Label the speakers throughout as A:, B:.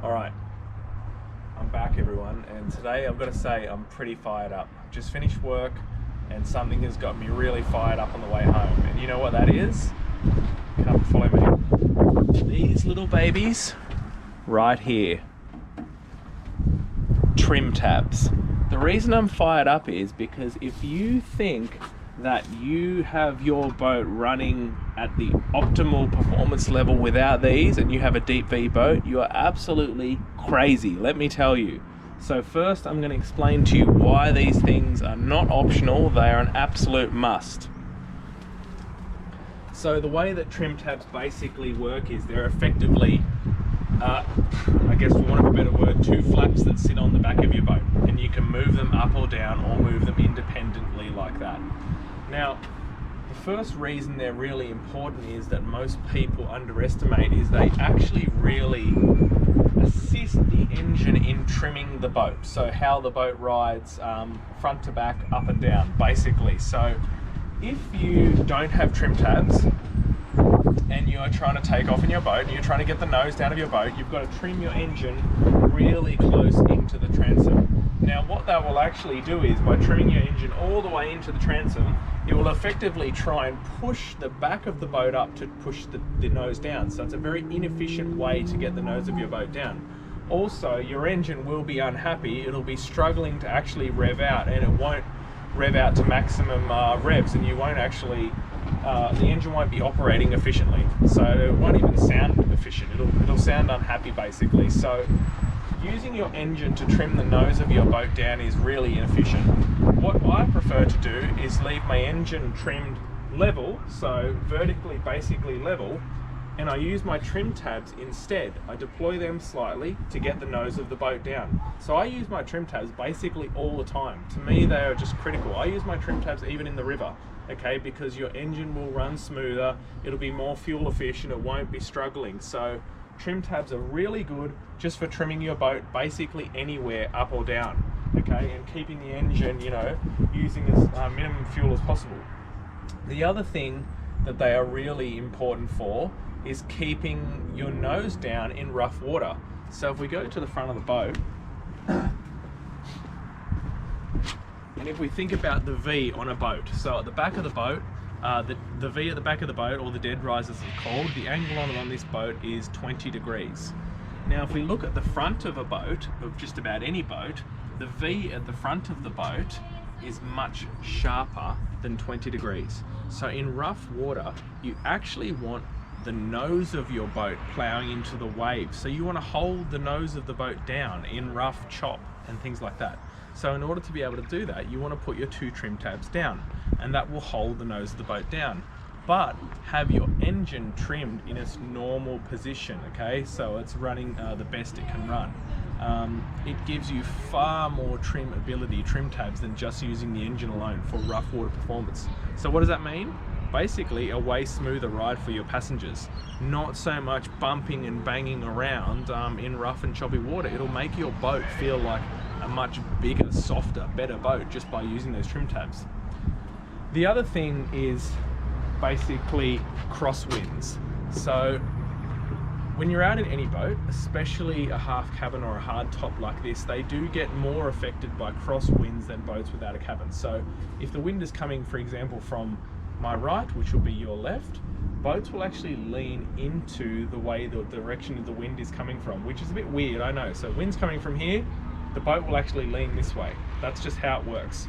A: Alright, I'm back everyone, and today I've got to say I'm pretty fired up. Just finished work and something has got me really fired up on the way home. And you know what that is? Come follow me. These little babies right here. Trim tabs. The reason I'm fired up is because if you think that you have your boat running at the optimal performance level without these and you have a deep V boat, you are absolutely crazy, let me tell you. So first I'm going to explain to you why these things are not optional, they are an absolute must. So the way that trim tabs basically work is they're effectively, I guess for want of a better word, two flaps that sit on the back of your boat, and you can move them up or down or move them independently like that. Now, the first reason they're really important is that most people underestimate is they actually really assist the engine in trimming the boat. So how the boat rides front to back, up and down, basically. So if you don't have trim tabs and you're trying to take off in your boat and you're trying to get the nose down of your boat, you've got to trim your engine really close into the transom. Now what that will actually do is, by trimming your engine all the way into the transom, it will effectively try and push the back of the boat up to push the nose down. So it's a very inefficient way to get the nose of your boat down. Also, your engine will be unhappy, it'll be struggling to actually rev out, and it won't rev out to maximum revs, and you won't actually, the engine won't be operating efficiently. So it won't even sound efficient, it'll sound unhappy basically. So using your engine to trim the nose of your boat down is really inefficient. What I prefer to do is leave my engine trimmed level, so vertically basically level, and I use my trim tabs instead. I deploy them slightly to get the nose of the boat down. So I use my trim tabs basically all the time. To me, they are just critical. I use my trim tabs even in the river, okay, because your engine will run smoother, it'll be more fuel efficient, it won't be struggling. So trim tabs are really good just for trimming your boat basically anywhere, up or down, okay, and keeping the engine, you know, using as minimum fuel as possible. The other thing that they are really important for is keeping your nose down in rough water. So if we go to the front of the boat, and if we think about the V on a boat, so at the back of the boat, the V at the back of the boat, or the dead rise as it's called, the angle on this boat is 20 degrees. Now if we look at the front of a boat, of just about any boat, the V at the front of the boat is much sharper than 20 degrees. So in rough water, you actually want the nose of your boat ploughing into the waves. So you want to hold the nose of the boat down in rough chop and things like that. So in order to be able to do that, you want to put your two trim tabs down, and that will hold the nose of the boat down. But have your engine trimmed in its normal position, okay? So it's running the best it can run. It gives you far more trim tabs, than just using the engine alone for rough water performance. So what does that mean? Basically a way smoother ride for your passengers. Not so much bumping and banging around in rough and choppy water. It'll make your boat feel like a much bigger, softer, better boat just by using those trim tabs. The other thing is basically crosswinds. So when you're out in any boat, especially a half cabin or a hard top like this, they do get more affected by crosswinds than boats without a cabin. So if the wind is coming, for example, from my right, which will be your left, boats will actually lean into the way the direction of the wind is coming from, which is a bit weird, I know. So wind's coming from here, the boat will actually lean this way. That's just how it works.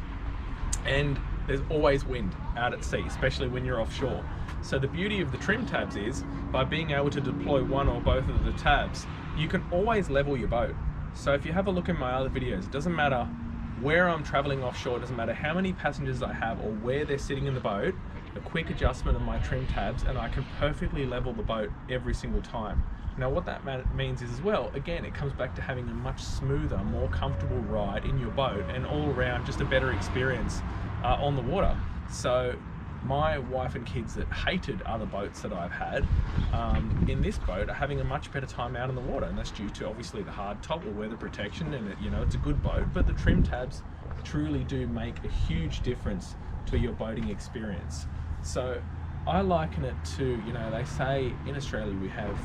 A: And there's always wind out at sea, especially when you're offshore. So the beauty of the trim tabs is, by being able to deploy one or both of the tabs, you can always level your boat. So if you have a look in my other videos, it doesn't matter where I'm traveling offshore, it doesn't matter how many passengers I have or where they're sitting in the boat, a quick adjustment of my trim tabs and I can perfectly level the boat every single time. Now what that means is as well, again, it comes back to having a much smoother, more comfortable ride in your boat, and all around just a better experience on the water. So my wife and kids that hated other boats that I've had in this boat are having a much better time out on the water, and that's due to obviously the hard top or weather protection, and it, you know, it's a good boat, but the trim tabs truly do make a huge difference to your boating experience. So I liken it to, you know, they say in Australia we have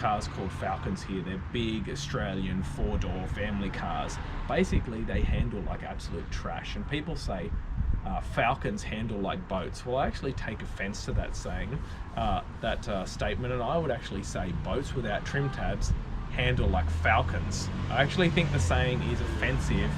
A: cars called Falcons here. They're big Australian 4-door family cars. Basically, they handle like absolute trash, and people say Falcons handle like boats. Well, I actually take offense to that saying, that statement, and I would actually say boats without trim tabs handle like Falcons. I actually think the saying is offensive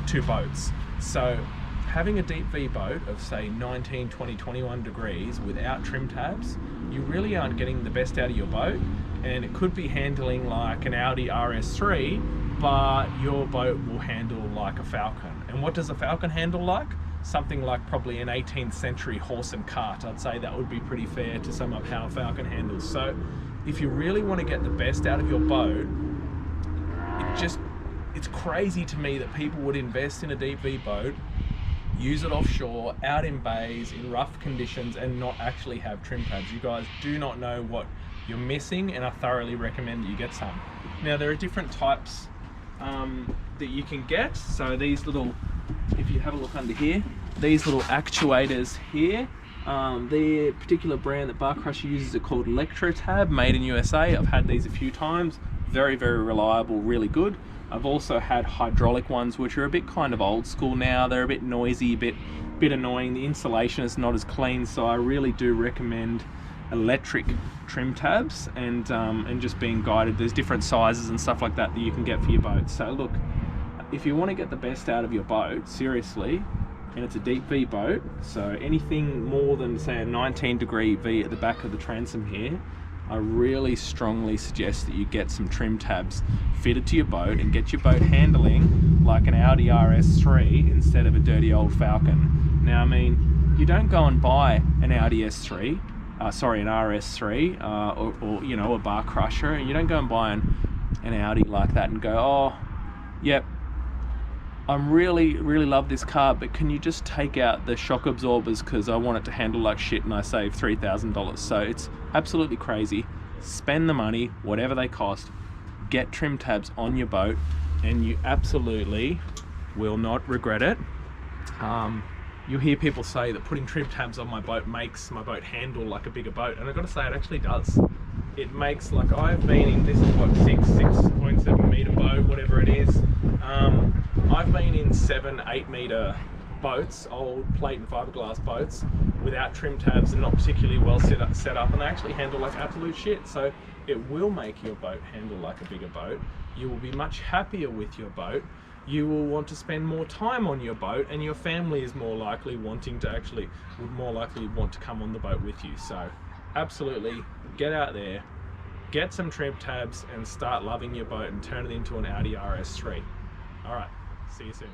A: to boats. So having a deep V boat of say 19, 20, 21 degrees without trim tabs, you really aren't getting the best out of your boat, and it could be handling like an Audi RS3, but your boat will handle like a Falcon. And what does a Falcon handle like? Something like probably an 18th century horse and cart. I'd say that would be pretty fair to sum up how a Falcon handles. So if you really want to get the best out of your boat, it's crazy to me that people would invest in a deep V boat, use it offshore, out in bays, in rough conditions, and not actually have trim tabs. You guys do not know what you're missing, and I thoroughly recommend that you get some. Now, there are different types that you can get. So these little, if you have a look under here, these little actuators here, the particular brand that Barcrusher uses are called lectrotab, made in USA. I've had these a few times, very, very reliable, really good. I've also had hydraulic ones, which are a bit kind of old school now. They're a bit noisy, a bit annoying. The insulation is not as clean, so I really do recommend electric trim tabs, and just being guided. There's different sizes and stuff like that that you can get for your boat. So look, if you want to get the best out of your boat, seriously, and it's a deep V boat, so anything more than say a 19-degree V at the back of the transom here, I really strongly suggest that you get some trim tabs fitted to your boat and get your boat handling like an Audi RS3 instead of a dirty old Falcon. Now, I mean, you don't go and buy an Audi S3, an RS3, or you know, a Barcrusher, and you don't go and buy an Audi like that and go, oh, yep, I really love this car, but can you just take out the shock absorbers because I want it to handle like shit and I save $3,000. So it's absolutely crazy. Spend the money, whatever they cost, get trim tabs on your boat, and you absolutely will not regret it. You'll hear people say that putting trim tabs on my boat makes my boat handle like a bigger boat, and I've got to say it actually does. It makes, like, I've been in, this is what, 6.7 meter boat, whatever it is. I've been in 7-8 meter boats, old plate and fiberglass boats, without trim tabs and not particularly well set up, and they actually handle like absolute shit. So it will make your boat handle like a bigger boat. You will be much happier with your boat. You will want to spend more time on your boat, and your family is more likely would more likely want to come on the boat with you. So absolutely, get out there, get some trim tabs, and start loving your boat and turn it into an Audi RS3. All right, see you soon.